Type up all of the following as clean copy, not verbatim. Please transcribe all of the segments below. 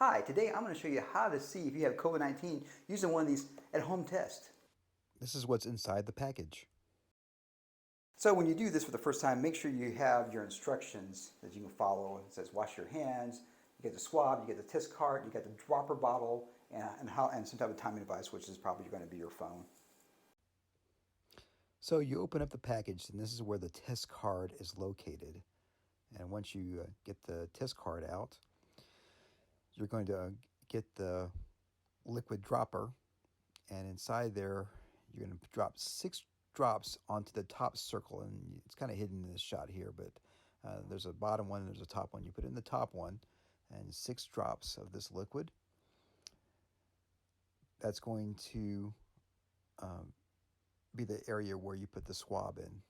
Hi, today I'm going to show you how to see if you have COVID-19 using one of these at-home tests. This is what's inside the package. So when you do this for the first time, make sure you have your instructions that you can follow. It says wash your hands, you get the swab, you get the test cart, you get the dropper bottle, and some type of timing device, which is probably going to be your phone. So you open up the package, and this is where the test card is located. And once you get the test card out, you're going to get the liquid dropper, and inside there, you're going to drop 6 drops onto the top circle. And it's kind of hidden in this shot here, but there's a bottom one and there's a top one. You put in the top one, and 6 drops of this liquid. That's going to um, be the area where you put the swab in.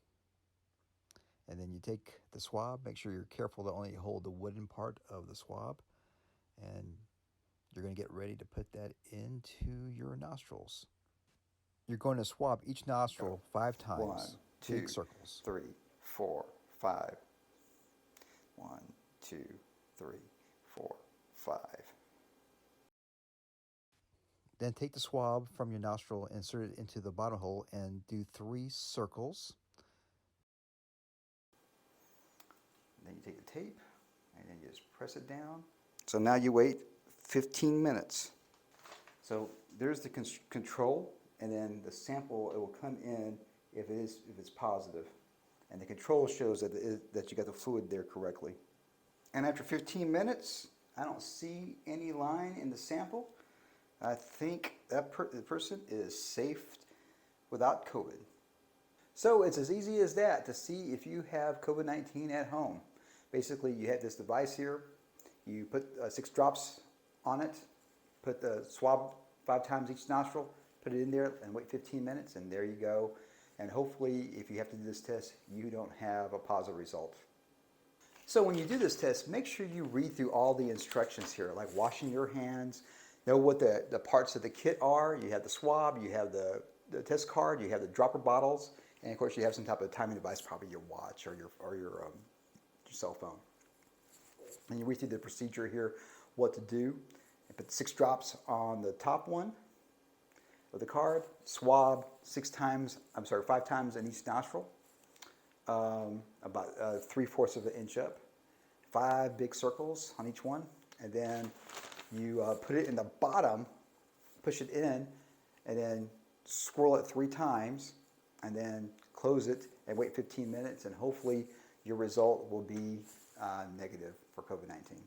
And then you take the swab, make sure you're careful to only hold the wooden part of the swab, and you're going to get ready to put that into your nostrils. You're going to swab each Go. nostril 5 1, times, 2, big circles. 3, 4, 5. 1, 2, 3, 4, 5. Then take the swab from your nostril, insert it into the bottom hole, and do 3 circles. Then you take the tape and then you just press it down. So now you wait 15 minutes. So there's the control, and then the sample, it will come in if it's positive. And the control shows that you got the fluid there correctly. And after 15 minutes, I don't see any line in the sample. I think that the person is safe without COVID. So it's as easy as that to see if you have COVID-19 at home. Basically, you have this device here. You put 6 drops on it, put the swab 5 times each nostril, put it in there and wait 15 minutes, and there you go. And hopefully, if you have to do this test, you don't have a positive result. So when you do this test, make sure you read through all the instructions here, like washing your hands, know what the parts of the kit are. You have the swab, you have the test card, you have the dropper bottles, and of course you have some type of timing device, probably your watch or your cell phone. And you read through the procedure here, what to do. And put 6 drops on the top one of the card, swab 5 times in each nostril, about 3/4 of an inch up, 5 big circles on each one, and then you put it in the bottom, push it in, and then swirl it 3 times, and then close it and wait 15 minutes, and hopefully your result will be negative for COVID-19.